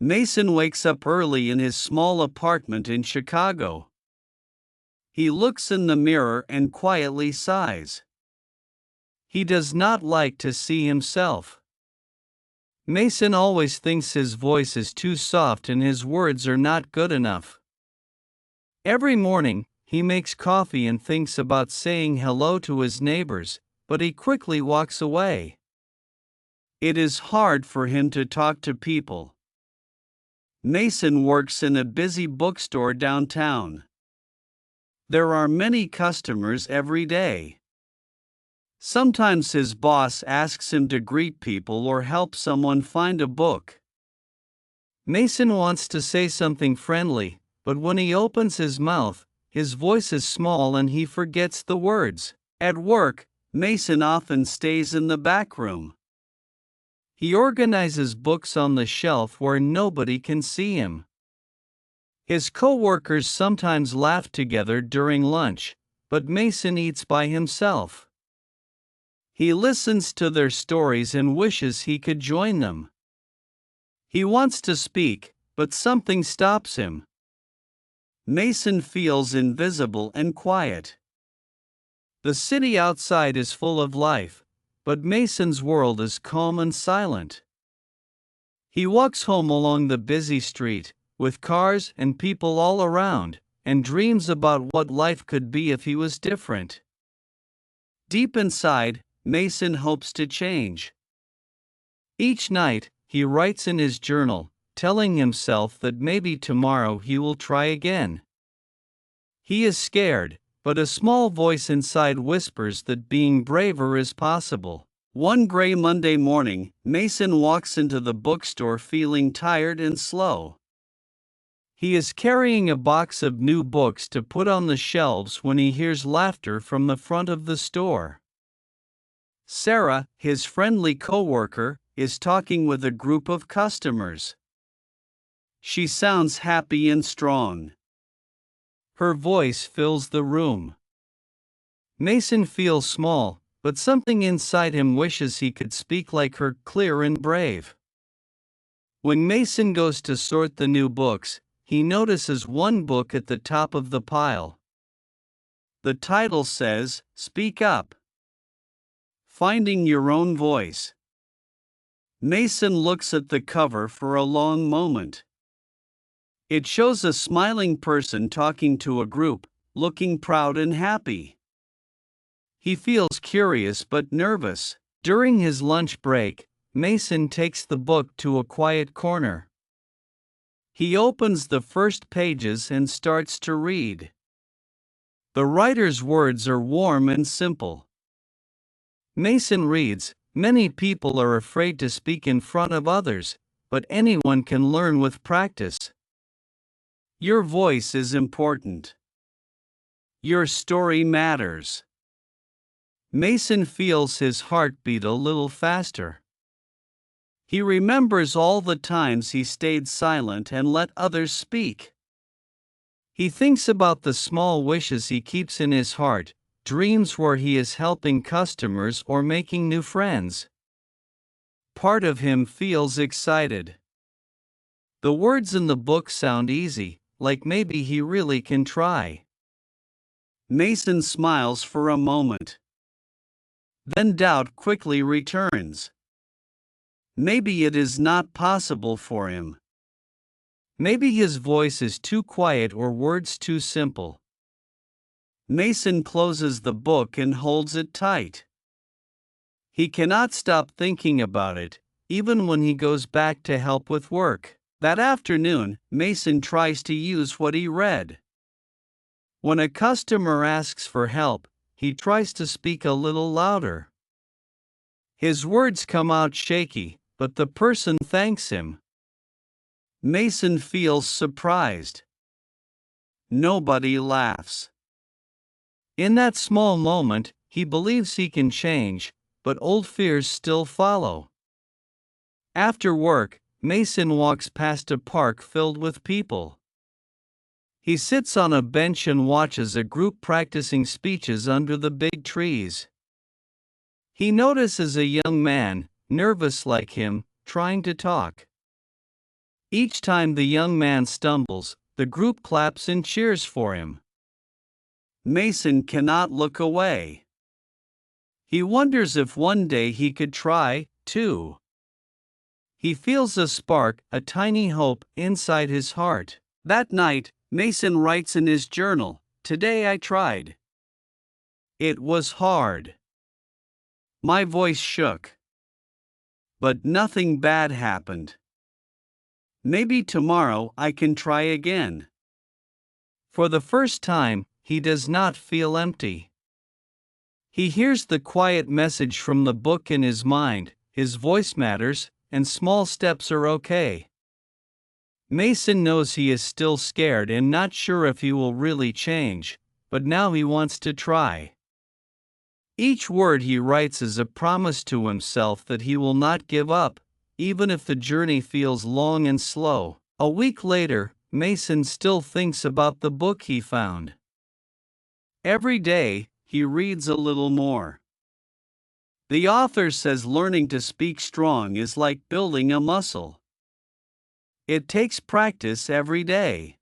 Mason wakes up early in his small apartment in Chicago. He looks in the mirror and quietly sighs. He does not like to see himself. Mason always thinks his voice is too soft and his words are not good enough. Every morning, he makes coffee and thinks about saying hello to his neighbors, but he quickly walks away. It is hard for him to talk to people. Mason works in a busy bookstore downtown. There are many customers every day. Sometimes his boss asks him to greet people or help someone find a book. Mason wants to say something friendly, but when he opens his mouth, his voice is small and he forgets the words. At work, Mason often stays in the back room. He organizes books on the shelf where nobody can see him. His co-workers sometimes laugh together during lunch, but Mason eats by himself. He listens to their stories and wishes he could join them. He wants to speak, but something stops him. Mason feels invisible and quiet. The city outside is full of life, but Mason's world is calm and silent. He walks home along the busy street, with cars and people all around, and dreams about what life could be if he was different. Deep inside, Mason hopes to change. Each night, he writes in his journal, telling himself that maybe tomorrow he will try again. He is scared, but a small voice inside whispers that being braver is possible. One gray Monday morning, Mason walks into the bookstore feeling tired and slow. He is carrying a box of new books to put on the shelves when he hears laughter from the front of the store. Sarah, his friendly coworker, is talking with a group of customers. She sounds happy and strong. Her voice fills the room. Mason feels small, but something inside him wishes he could speak like her, clear and brave. When Mason goes to sort the new books, he notices one book at the top of the pile. The title says, "Speak Up. Finding Your Own Voice." Mason looks at the cover for a long moment. It shows a smiling person talking to a group, looking proud and happy. He feels curious but nervous. During his lunch break, Mason takes the book to a quiet corner. He opens the first pages and starts to read. The writer's words are warm and simple. Mason reads, "Many people are afraid to speak in front of others, but anyone can learn with practice. Your voice is important. Your story matters." Mason feels his heart beat a little faster. He remembers all the times he stayed silent and let others speak. He thinks about the small wishes he keeps in his heart, dreams where he is helping customers or making new friends. Part of him feels excited. The words in the book sound easy, like maybe he really can try. Mason smiles for a moment. Then doubt quickly returns. Maybe it is not possible for him. Maybe his voice is too quiet or words too simple. Mason closes the book and holds it tight. He cannot stop thinking about it, even when he goes back to help with work. That afternoon, Mason tries to use what he read. When a customer asks for help, he tries to speak a little louder. His words come out shaky, but the person thanks him. Mason feels surprised. Nobody laughs. In that small moment, he believes he can change, but old fears still follow. After work, Mason walks past a park filled with people. He sits on a bench and watches a group practicing speeches under the big trees. He notices a young man, nervous like him, trying to talk. Each time the young man stumbles, the group claps and cheers for him. Mason cannot look away. He wonders if one day he could try, too. He feels a spark, a tiny hope, inside his heart. That night, Mason writes in his journal, "Today I tried. It was hard. My voice shook. But nothing bad happened. Maybe tomorrow I can try again." For the first time, he does not feel empty. He hears the quiet message from the book in his mind: his voice matters, and small steps are okay. Mason knows he is still scared and not sure if he will really change, but now he wants to try. Each word he writes is a promise to himself that he will not give up, even if the journey feels long and slow. A week later, Mason still thinks about the book he found. Every day, he reads a little more. The author says learning to speak strong is like building a muscle. It takes practice every day.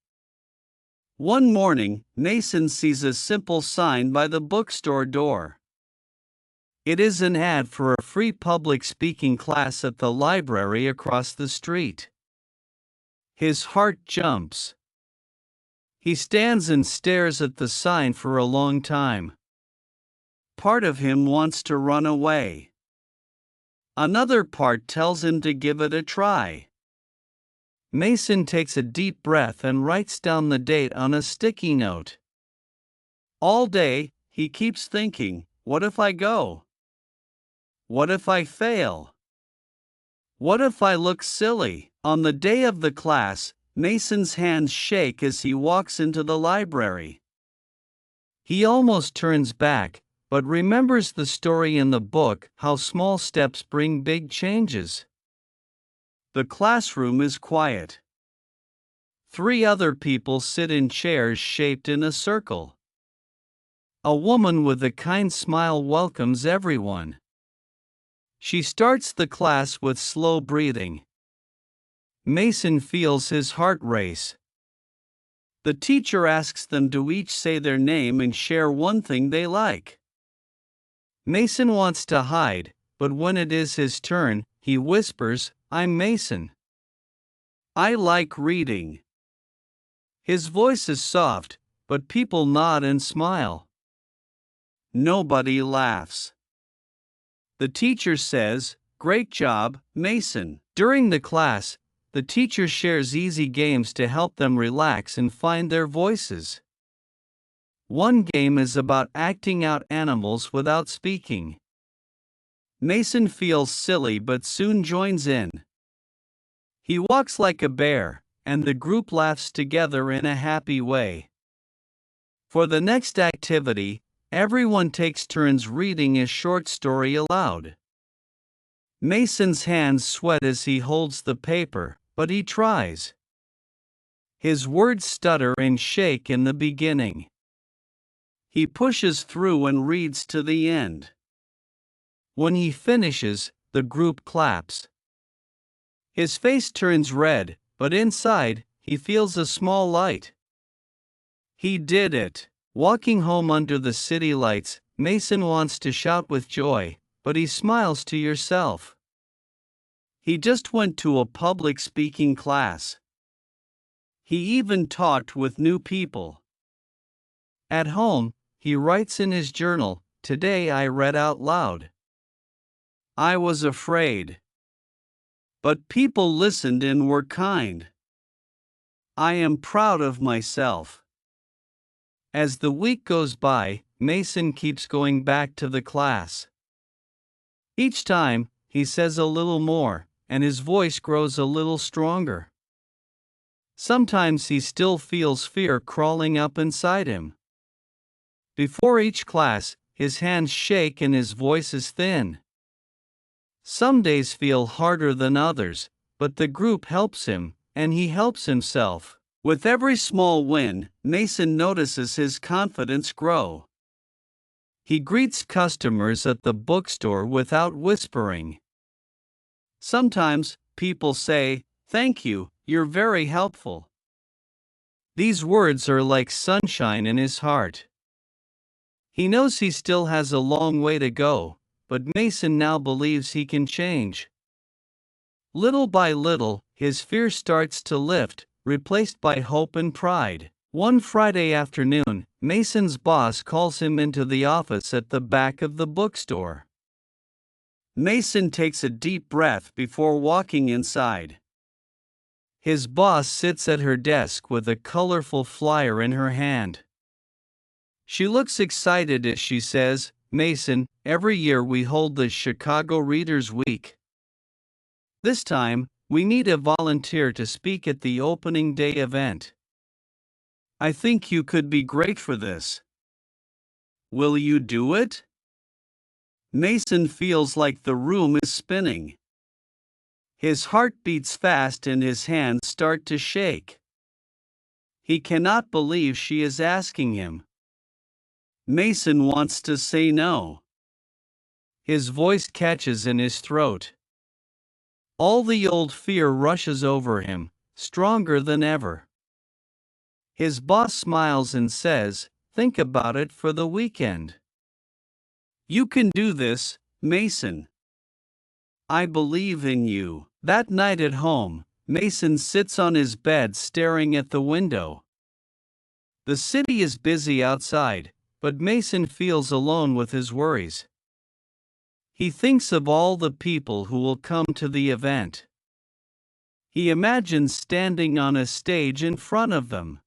One morning, Mason sees a simple sign by the bookstore door. It is an ad for a free public speaking class at the library across the street. His heart jumps. He stands and stares at the sign for a long time. Part of him wants to run away. Another part tells him to give it a try. Mason takes a deep breath and writes down the date on a sticky note. All day, he keeps thinking, what if I go? What if I fail? What if I look silly? On the day of the class, Mason's hands shake as he walks into the library. He almost turns back, but remembers the story in the book, how small steps bring big changes. The classroom is quiet. 3 other people sit in chairs shaped in a circle. A woman with a kind smile welcomes everyone. She starts the class with slow breathing. Mason feels his heart race. The teacher asks them to each say their name and share one thing they like. Mason wants to hide, but when it is his turn, he whispers, "I'm Mason. I like reading." His voice is soft, but people nod and smile. Nobody laughs. The teacher says, "Great job, Mason." During the class, the teacher shares easy games to help them relax and find their voices. One game is about acting out animals without speaking. Mason feels silly but soon joins in. He walks like a bear, and the group laughs together in a happy way. For the next activity, everyone takes turns reading a short story aloud. Mason's hands sweat as he holds the paper, but he tries. His words stutter and shake in the beginning. He pushes through and reads to the end. When he finishes, the group claps. His face turns red, but inside, he feels a small light. He did it. Walking home under the city lights, Mason wants to shout with joy, but he smiles to yourself. He just went to a public speaking class. He even talked with new people. At home, he writes in his journal, "Today I read out loud. I was afraid. But people listened and were kind. I am proud of myself." As the week goes by, Mason keeps going back to the class. Each time, he says a little more, and his voice grows a little stronger. Sometimes he still feels fear crawling up inside him. Before each class, his hands shake and his voice is thin. Some days feel harder than others, but the group helps him, and he helps himself. With every small win, Mason notices his confidence grow. He greets customers at the bookstore without whispering. Sometimes, people say, "Thank you, You're very helpful." These words are like sunshine in his heart. He knows he still has a long way to go, but Mason now believes he can change. Little by little, his fear starts to lift, replaced by hope and pride. One Friday afternoon, Mason's boss calls him into the office at the back of the bookstore. Mason takes a deep breath before walking inside. His boss sits at her desk with a colorful flyer in her hand. She looks excited as she says, "Mason, every year we hold the Chicago Readers' Week. This time, we need a volunteer to speak at the opening day event. I think you could be great for this. Will you do it?" Mason feels like the room is spinning. His heart beats fast and his hands start to shake. He cannot believe she is asking him. Mason wants to say no. His voice catches in his throat. All the old fear rushes over him, stronger than ever. His boss smiles and says, "Think about it for the weekend. You can do this, Mason. I believe in you." That night at home, Mason sits on his bed staring at the window. The city is busy outside, but Mason feels alone with his worries. He thinks of all the people who will come to the event. He imagines standing on a stage in front of them.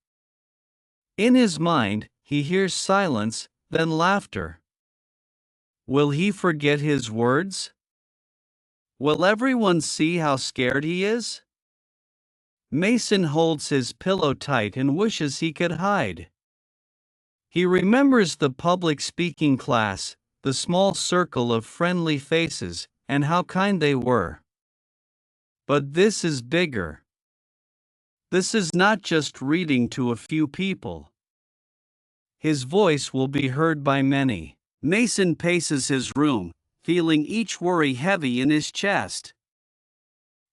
In his mind, he hears silence, then laughter. Will he forget his words? Will everyone see how scared he is? Mason holds his pillow tight and wishes he could hide. He remembers the public speaking class, the small circle of friendly faces, and how kind they were. But this is bigger. This is not just reading to a few people. His voice will be heard by many. Mason paces his room, feeling each worry heavy in his chest.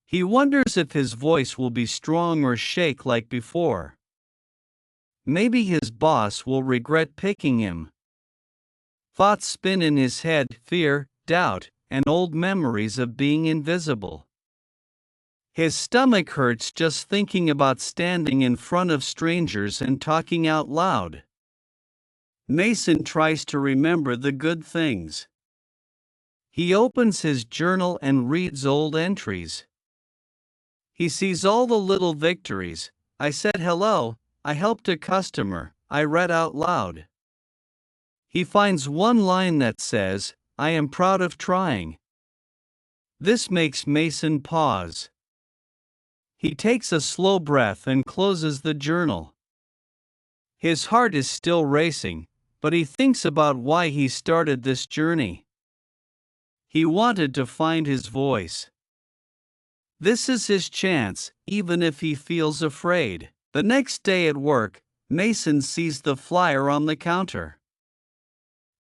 He wonders if his voice will be strong or shake like before. Maybe his boss will regret picking him. Thoughts spin in his head: fear, doubt, and old memories of being invisible. His stomach hurts just thinking about standing in front of strangers and talking out loud. Mason tries to remember the good things. He opens his journal and reads old entries. He sees all the little victories. "I said hello, I helped a customer, I read out loud." He finds one line that says, "I am proud of trying." This makes Mason pause. He takes a slow breath and closes the journal. His heart is still racing, but he thinks about why he started this journey. He wanted to find his voice. This is his chance, even if he feels afraid. The next day at work, Mason sees the flyer on the counter.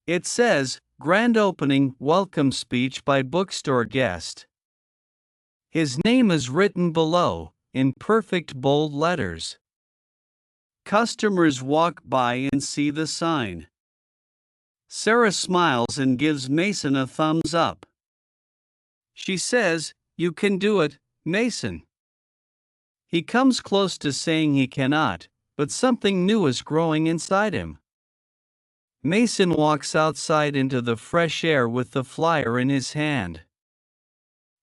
It says, "Grand Opening Welcome Speech by Bookstore Guest." His name is written below, in perfect bold letters. Customers walk by and see the sign. Sarah smiles and gives Mason a thumbs up. She says, "You can do it, Mason." He comes close to saying he cannot, but something new is growing inside him. Mason walks outside into the fresh air with the flyer in his hand.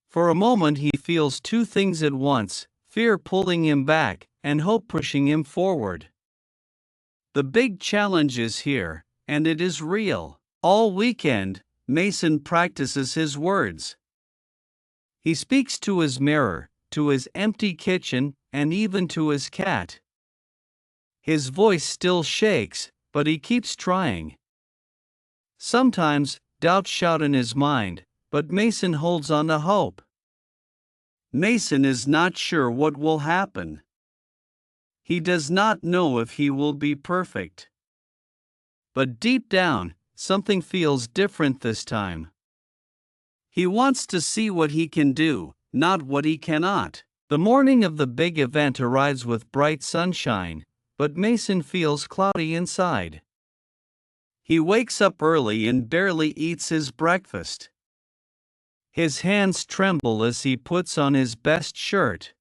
For a moment he feels two things at once: fear pulling him back, and hope pushing him forward. The big challenge is here, and it is real. All weekend, Mason practices his words. He speaks to his mirror, to his empty kitchen, and even to his cat. His voice still shakes, but he keeps trying. Sometimes, doubts shout in his mind, but Mason holds on to hope. Mason is not sure what will happen. He does not know if he will be perfect. But deep down, something feels different this time. He wants to see what he can do, not what he cannot. The morning of the big event arrives with bright sunshine, but Mason feels cloudy inside. He wakes up early and barely eats his breakfast. His hands tremble as he puts on his best shirt.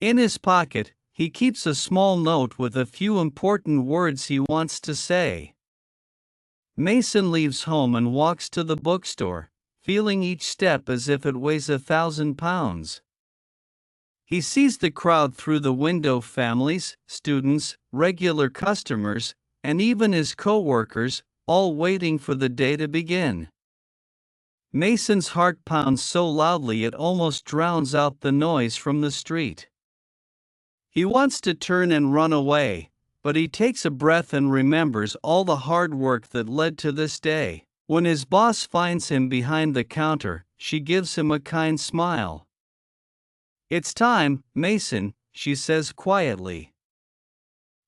In his pocket, he keeps a small note with a few important words he wants to say. Mason leaves home and walks to the bookstore, feeling each step as if it weighs 1,000 pounds. He sees the crowd through the window: families, students, regular customers, and even his co-workers, all waiting for the day to begin. Mason's heart pounds so loudly it almost drowns out the noise from the street. He wants to turn and run away, but he takes a breath and remembers all the hard work that led to this day. When his boss finds him behind the counter, she gives him a kind smile. "It's time, Mason," she says quietly.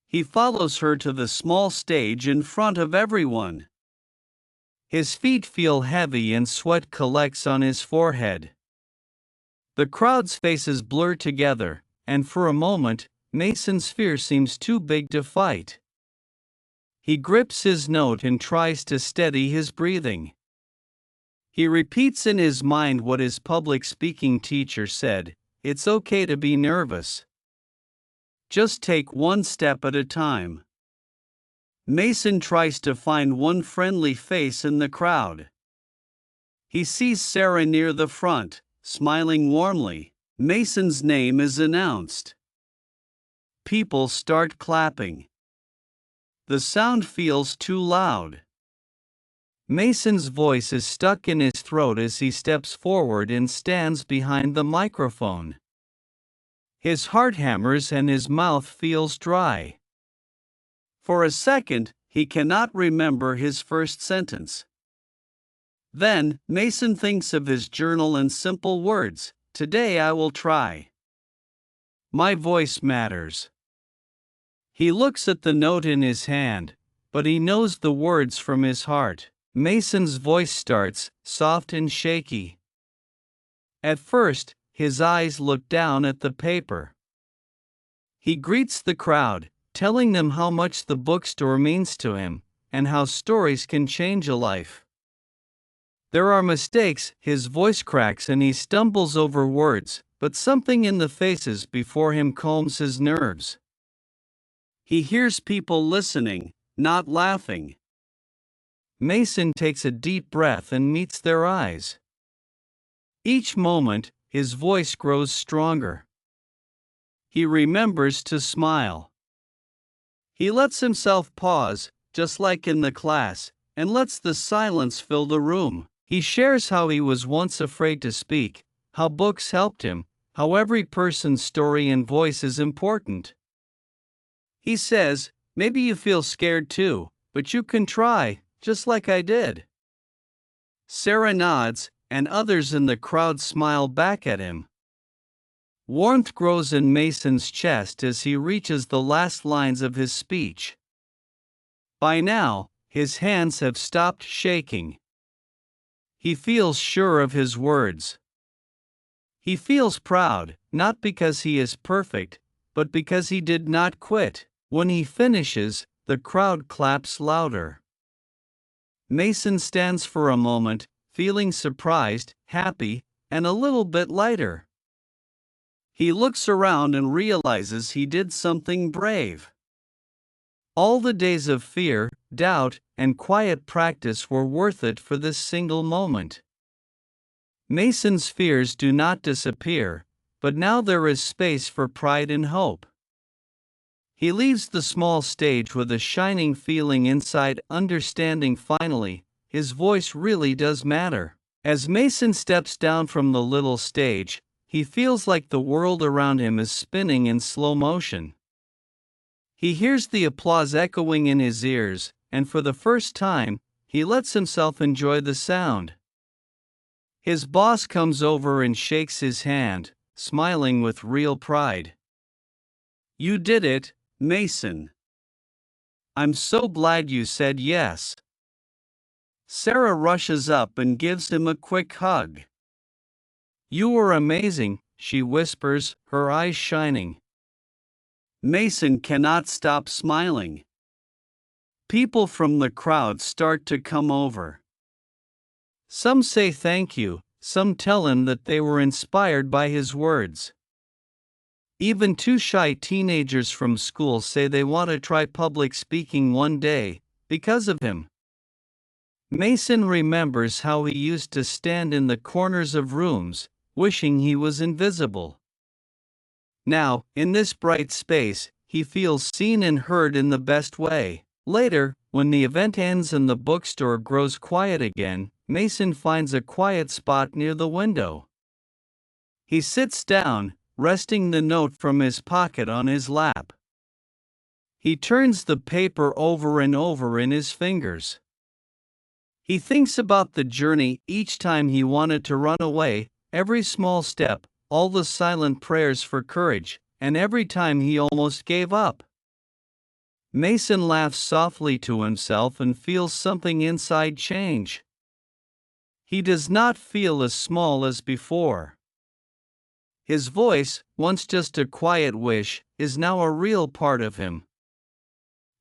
He follows her to the small stage in front of everyone. His feet feel heavy and sweat collects on his forehead. The crowd's faces blur together, and for a moment, Mason's fear seems too big to fight. He grips his note and tries to steady his breathing. He repeats in his mind what his public speaking teacher said: "It's okay to be nervous. Just take one step at a time." Mason tries to find one friendly face in the crowd. He sees Sarah near the front, smiling warmly. Mason's name is announced. People start clapping. The sound feels too loud. Mason's voice is stuck in his throat as he steps forward and stands behind the microphone. His heart hammers and his mouth feels dry. For a second, he cannot remember his first sentence. Then, Mason thinks of his journal and simple words: "Today I will try. My voice matters." He looks at the note in his hand, but he knows the words from his heart. Mason's voice starts, soft and shaky. At first, his eyes look down at the paper. He greets the crowd, telling them how much the bookstore means to him, and how stories can change a life. There are mistakes, his voice cracks and he stumbles over words, but something in the faces before him calms his nerves. He hears people listening, not laughing. Mason takes a deep breath and meets their eyes. Each moment, his voice grows stronger. He remembers to smile. He lets himself pause, just like in the class, and lets the silence fill the room. He shares how he was once afraid to speak, how books helped him, how every person's story and voice is important. He says, "Maybe you feel scared too, but you can try, just like I did." Sarah nods, and others in the crowd smile back at him. Warmth grows in Mason's chest as he reaches the last lines of his speech. By now, his hands have stopped shaking. He feels sure of his words. He feels proud, not because he is perfect, but because he did not quit. When he finishes, the crowd claps louder. Mason stands for a moment, feeling surprised, happy, and a little bit lighter. He looks around and realizes he did something brave. All the days of fear, doubt, and quiet practice were worth it for this single moment. Mason's fears do not disappear, but now there is space for pride and hope. He leaves the small stage with a shining feeling inside, understanding finally, his voice really does matter. As Mason steps down from the little stage, he feels like the world around him is spinning in slow motion. He hears the applause echoing in his ears, and for the first time, he lets himself enjoy the sound. His boss comes over and shakes his hand, smiling with real pride. "You did it, Mason. I'm so glad you said yes." Sarah rushes up and gives him a quick hug. "You were amazing," she whispers, her eyes shining. Mason cannot stop smiling. People from the crowd start to come over. Some say thank you, some tell him that they were inspired by his words. Even two shy teenagers from school say they want to try public speaking one day, because of him. Mason remembers how he used to stand in the corners of rooms, wishing he was invisible. Now, in this bright space, he feels seen and heard in the best way. Later, when the event ends and the bookstore grows quiet again, Mason finds a quiet spot near the window. He sits down, resting the note from his pocket on his lap. He turns the paper over and over in his fingers. He thinks about the journey each time he wanted to run away, every small step, all the silent prayers for courage, and every time he almost gave up. Mason laughs softly to himself and feels something inside change. He does not feel as small as before. His voice, once just a quiet wish, is now a real part of him.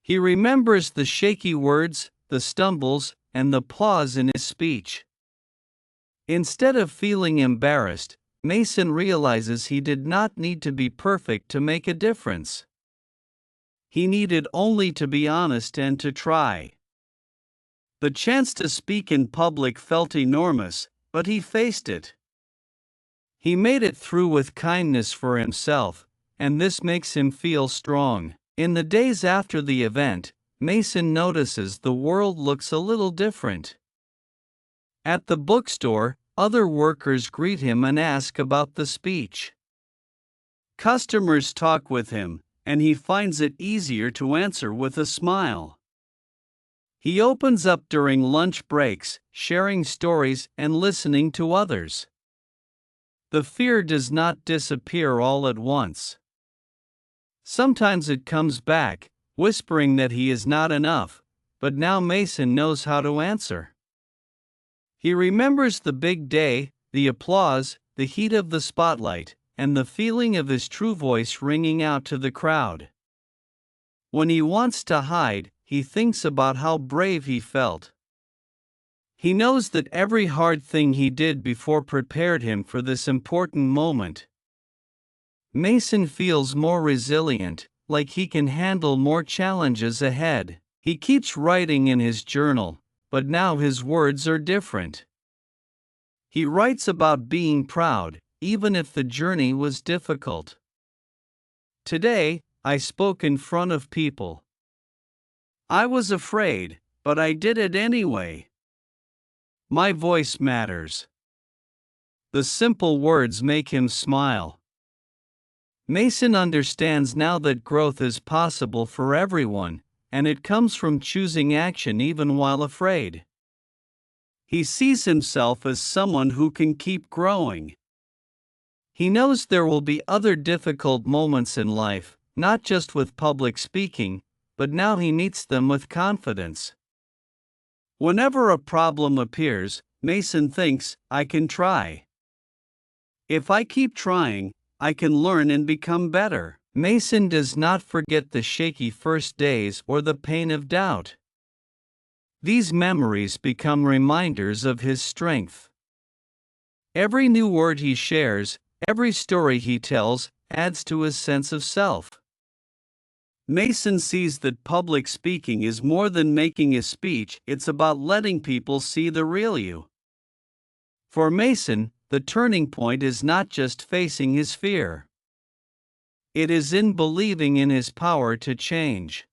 He remembers the shaky words, the stumbles, and the pause in his speech. Instead of feeling embarrassed, Mason realizes he did not need to be perfect to make a difference. He needed only to be honest and to try. The chance to speak in public felt enormous, but he faced it. He made it through with kindness for himself, and this makes him feel strong. In the days after the event, Mason notices the world looks a little different. At the bookstore, other workers greet him and ask about the speech. Customers talk with him, and he finds it easier to answer with a smile. He opens up during lunch breaks, sharing stories and listening to others. The fear does not disappear all at once. Sometimes it comes back, whispering that he is not enough, but now Mason knows how to answer. He remembers the big day, the applause, the heat of the spotlight, and the feeling of his true voice ringing out to the crowd. When he wants to hide, he thinks about how brave he felt. He knows that every hard thing he did before prepared him for this important moment. Mason feels more resilient, like he can handle more challenges ahead. He keeps writing in his journal, but now his words are different. He writes about being proud, even if the journey was difficult. Today, I spoke in front of people. I was afraid, but I did it anyway. My voice matters. The simple words make him smile. Mason understands now that growth is possible for everyone, and it comes from choosing action even while afraid. He sees himself as someone who can keep growing. He knows there will be other difficult moments in life, not just with public speaking, but now he meets them with confidence. Whenever a problem appears, Mason thinks, I can try. If I keep trying, I can learn and become better. Mason does not forget the shaky first days or the pain of doubt. These memories become reminders of his strength. Every new word he shares, every story he tells, adds to his sense of self. Mason sees that public speaking is more than making a speech, it's about letting people see the real you. For Mason, the turning point is not just facing his fear. It is in believing in his power to change.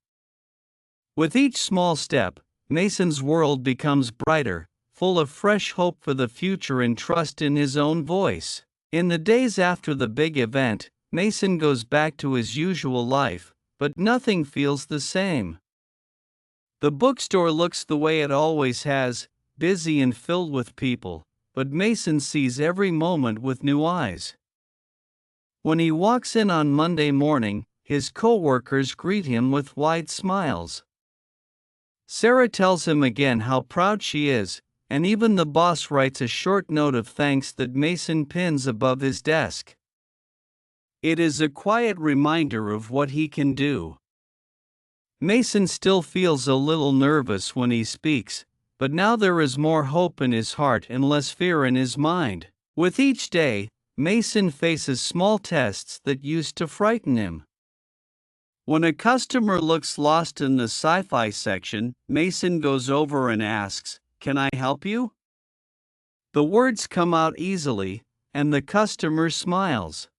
With each small step, Mason's world becomes brighter, full of fresh hope for the future and trust in his own voice. In the days after the big event, Mason goes back to his usual life, but nothing feels the same. The bookstore looks the way it always has, busy and filled with people, but Mason sees every moment with new eyes. When he walks in on Monday morning, his co-workers greet him with wide smiles. Sarah tells him again how proud she is, and even the boss writes a short note of thanks that Mason pins above his desk. It is a quiet reminder of what he can do. Mason still feels a little nervous when he speaks, but now there is more hope in his heart and less fear in his mind. With each day, Mason faces small tests that used to frighten him. When a customer looks lost in the sci-fi section, Mason goes over and asks, "Can I help you?" The words come out easily, and the customer smiles.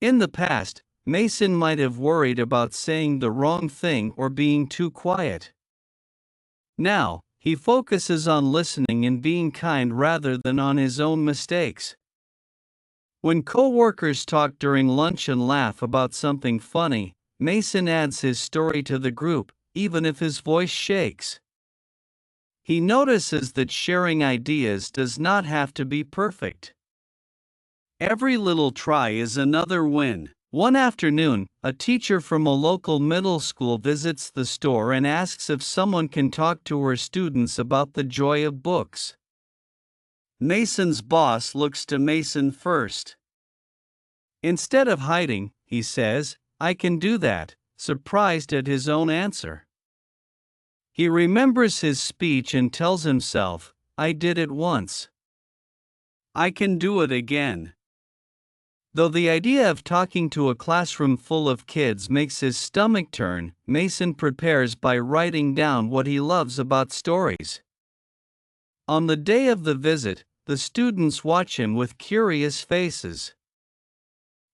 In the past, Mason might have worried about saying the wrong thing or being too quiet. Now, he focuses on listening and being kind rather than on his own mistakes. When co-workers talk during lunch and laugh about something funny, Mason adds his story to the group, even if his voice shakes. He notices that sharing ideas does not have to be perfect. Every little try is another win. One afternoon, a teacher from a local middle school visits the store and asks if someone can talk to her students about the joy of books. Mason's boss looks to Mason first. Instead of hiding, he says, "I can do that," surprised at his own answer. He remembers his speech and tells himself, "I did it once. I can do it again." Though the idea of talking to a classroom full of kids makes his stomach turn, Mason prepares by writing down what he loves about stories. On the day of the visit, the students watch him with curious faces.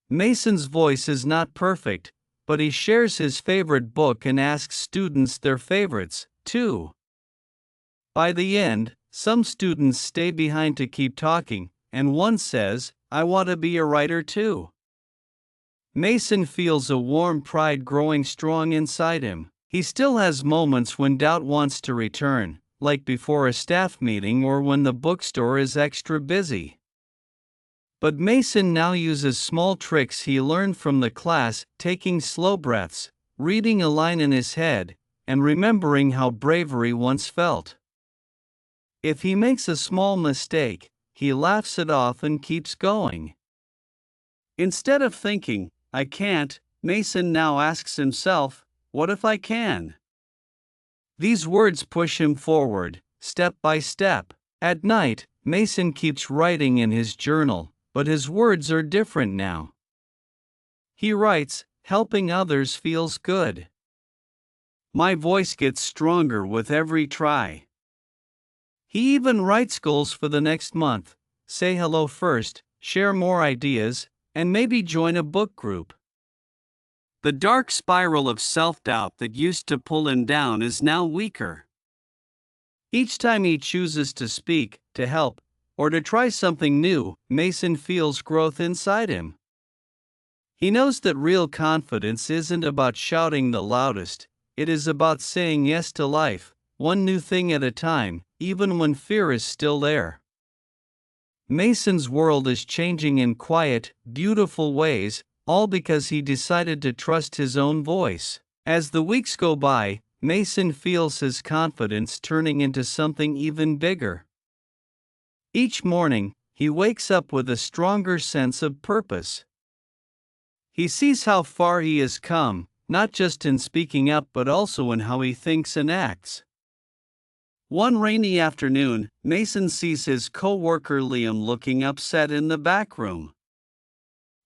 Mason's voice is not perfect, but he shares his favorite book and asks students their favorites, too. By the end, some students stay behind to keep talking, and one says, "I want to be a writer too." Mason feels a warm pride growing strong inside him. He still has moments when doubt wants to return, like before a staff meeting or when the bookstore is extra busy. But Mason now uses small tricks he learned from the class, taking slow breaths, reading a line in his head, and remembering how bravery once felt. If he makes a small mistake, he laughs it off and keeps going. Instead of thinking, "I can't," Mason now asks himself, "What if I can?" These words push him forward, step by step. At night, Mason keeps writing in his journal, but his words are different now. He writes, "Helping others feels good. My voice gets stronger with every try." He even writes goals for the next month: say hello first, share more ideas, and maybe join a book group. The dark spiral of self-doubt that used to pull him down is now weaker. Each time he chooses to speak, to help, or to try something new, Mason feels growth inside him. He knows that real confidence isn't about shouting the loudest, it is about saying yes to life, one new thing at a time, even when fear is still there. Mason's world is changing in quiet, beautiful ways, all because he decided to trust his own voice. As the weeks go by, Mason feels his confidence turning into something even bigger. Each morning, he wakes up with a stronger sense of purpose. He sees how far he has come, not just in speaking up but also in how he thinks and acts. One rainy afternoon, Mason sees his co-worker Liam looking upset in the back room.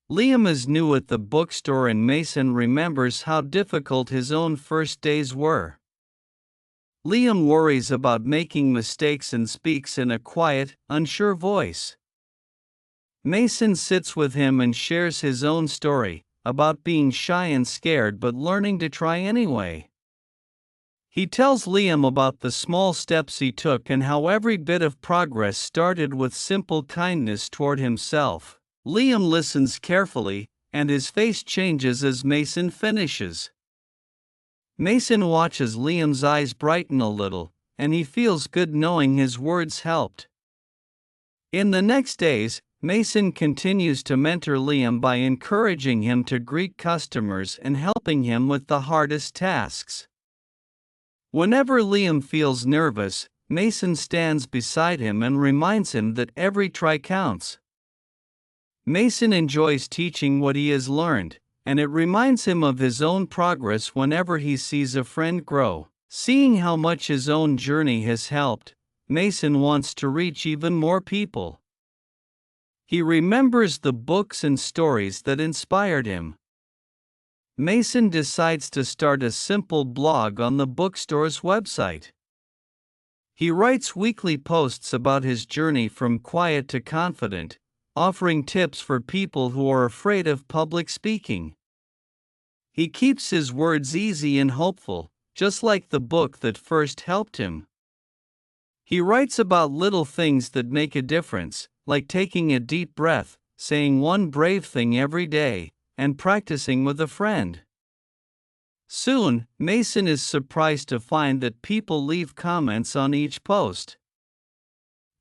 Liam is new at the bookstore and Mason remembers how difficult his own first days were. Liam worries about making mistakes and speaks in a quiet, unsure voice. Mason sits with him and shares his own story, about being shy and scared but learning to try anyway. He tells Liam about the small steps he took and how every bit of progress started with simple kindness toward himself. Liam listens carefully, and his face changes as Mason finishes. Mason watches Liam's eyes brighten a little, and he feels good knowing his words helped. In the next days, Mason continues to mentor Liam by encouraging him to greet customers and helping him with the hardest tasks. Whenever Liam feels nervous, Mason stands beside him and reminds him that every try counts. Mason enjoys teaching what he has learned, and it reminds him of his own progress whenever he sees a friend grow. Seeing how much his own journey has helped, Mason wants to reach even more people. He remembers the books and stories that inspired him. Mason decides to start a simple blog on the bookstore's website. He writes weekly posts about his journey from quiet to confident, offering tips for people who are afraid of public speaking. He keeps his words easy and hopeful, just like the book that first helped him. He writes about little things that make a difference, like taking a deep breath, saying one brave thing every day, and practicing with a friend. Soon, Mason is surprised to find that people leave comments on each post.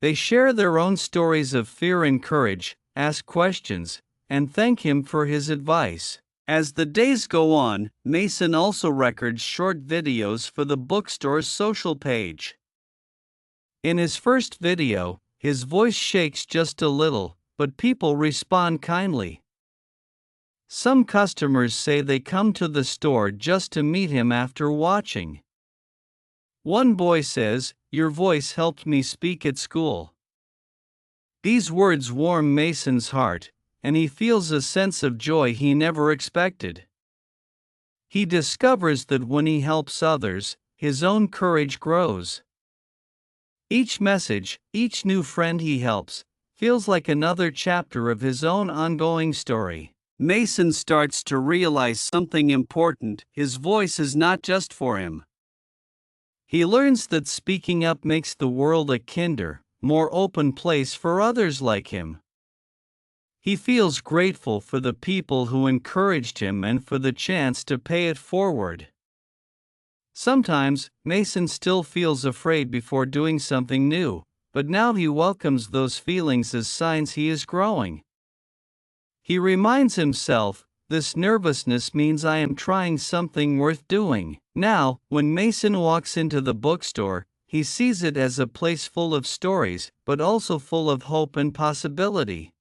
They share their own stories of fear and courage, ask questions, and thank him for his advice. As the days go on, Mason also records short videos for the bookstore's social page. In his first video, his voice shakes just a little, but people respond kindly. Some customers say they come to the store just to meet him after watching. One boy says, "Your voice helped me speak at school." These words warm Mason's heart, and he feels a sense of joy he never expected. He discovers that when he helps others, his own courage grows. Each message, each new friend he helps, feels like another chapter of his own ongoing story. Mason starts to realize something important: his voice is not just for him. He learns that speaking up makes the world a kinder, more open place for others like him. He feels grateful for the people who encouraged him and for the chance to pay it forward. Sometimes, Mason still feels afraid before doing something new, but now he welcomes those feelings as signs he is growing. He reminds himself, "This nervousness means I am trying something worth doing." Now, when Mason walks into the bookstore, he sees it as a place full of stories, but also full of hope and possibility.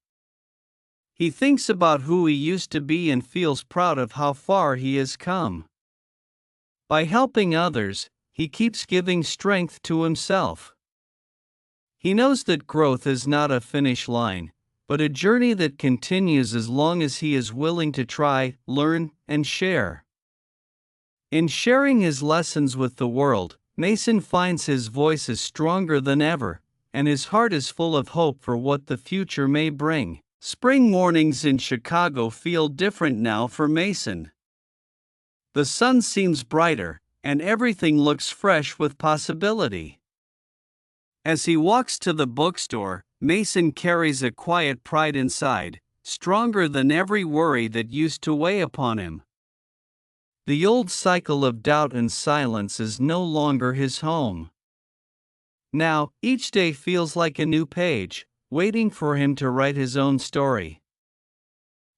He thinks about who he used to be and feels proud of how far he has come. By helping others, he keeps giving strength to himself. He knows that growth is not a finish line, but a journey that continues as long as he is willing to try, learn, and share. In sharing his lessons with the world, Mason finds his voice is stronger than ever, and his heart is full of hope for what the future may bring. Spring mornings in Chicago feel different now for Mason. The sun seems brighter, and everything looks fresh with possibility. As he walks to the bookstore, Mason carries a quiet pride inside, stronger than every worry that used to weigh upon him. The old cycle of doubt and silence is no longer his home. Now, each day feels like a new page, waiting for him to write his own story.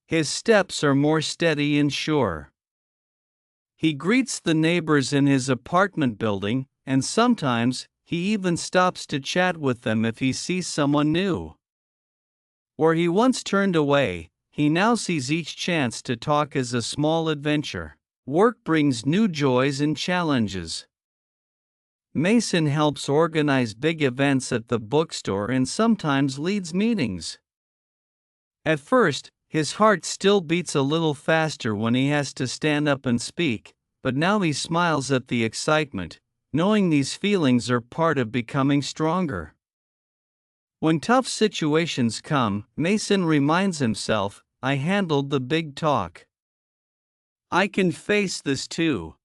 His steps are more steady and sure. He greets the neighbors in his apartment building, and sometimes, he even stops to chat with them if he sees someone new. Where he once turned away, he now sees each chance to talk as a small adventure. Work brings new joys and challenges. Mason helps organize big events at the bookstore and sometimes leads meetings. At first, his heart still beats a little faster when he has to stand up and speak, but now he smiles at the excitement, knowing these feelings are part of becoming stronger. When tough situations come, Mason reminds himself, "I handled the big talk. I can face this too."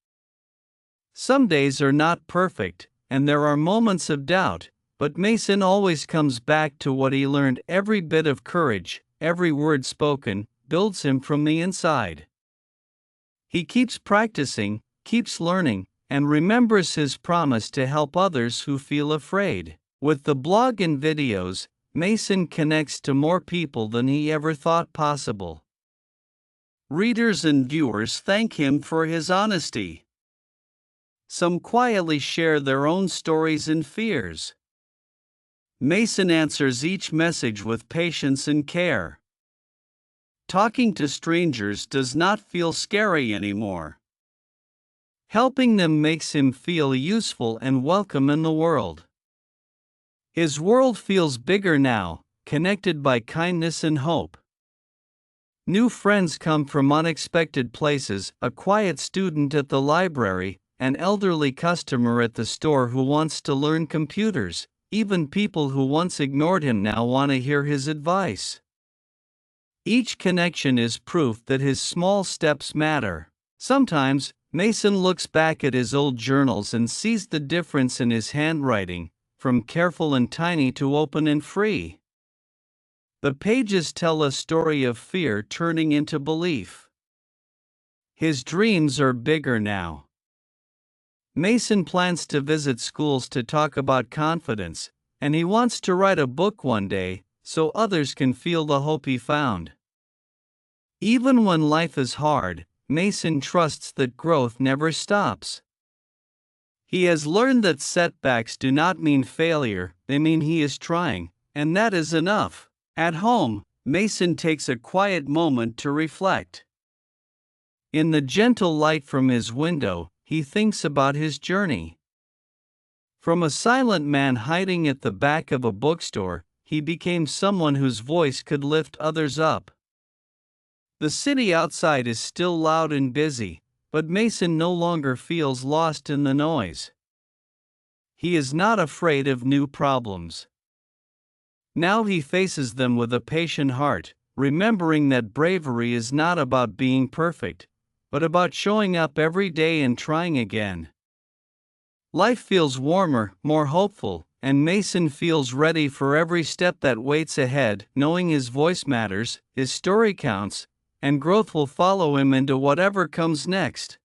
Some days are not perfect, and there are moments of doubt, but Mason always comes back to what he learned. Every bit of courage, every word spoken, builds him from the inside. He keeps practicing, keeps learning, and remembers his promise to help others who feel afraid. With the blog and videos, Mason connects to more people than he ever thought possible. Readers and viewers thank him for his honesty. Some quietly share their own stories and fears. Mason answers each message with patience and care. Talking to strangers does not feel scary anymore. Helping them makes him feel useful and welcome in the world. His world feels bigger now, connected by kindness and hope. New friends come from unexpected places: a quiet student at the library, an elderly customer at the store who wants to learn computers. Even people who once ignored him now want to hear his advice. Each connection is proof that his small steps matter. Sometimes, Mason looks back at his old journals and sees the difference in his handwriting, from careful and tiny to open and free. The pages tell a story of fear turning into belief. His dreams are bigger now. Mason plans to visit schools to talk about confidence, and he wants to write a book one day, so others can feel the hope he found. Even when life is hard, Mason trusts that growth never stops. He has learned that setbacks do not mean failure, they mean he is trying, and that is enough. At home, Mason takes a quiet moment to reflect. In the gentle light from his window, he thinks about his journey. From a silent man hiding at the back of a bookstore, he became someone whose voice could lift others up. The city outside is still loud and busy, but Mason no longer feels lost in the noise. He is not afraid of new problems. Now he faces them with a patient heart, remembering that bravery is not about being perfect, but about showing up every day and trying again. Life feels warmer, more hopeful, and Mason feels ready for every step that waits ahead, knowing his voice matters, his story counts, and growth will follow him into whatever comes next.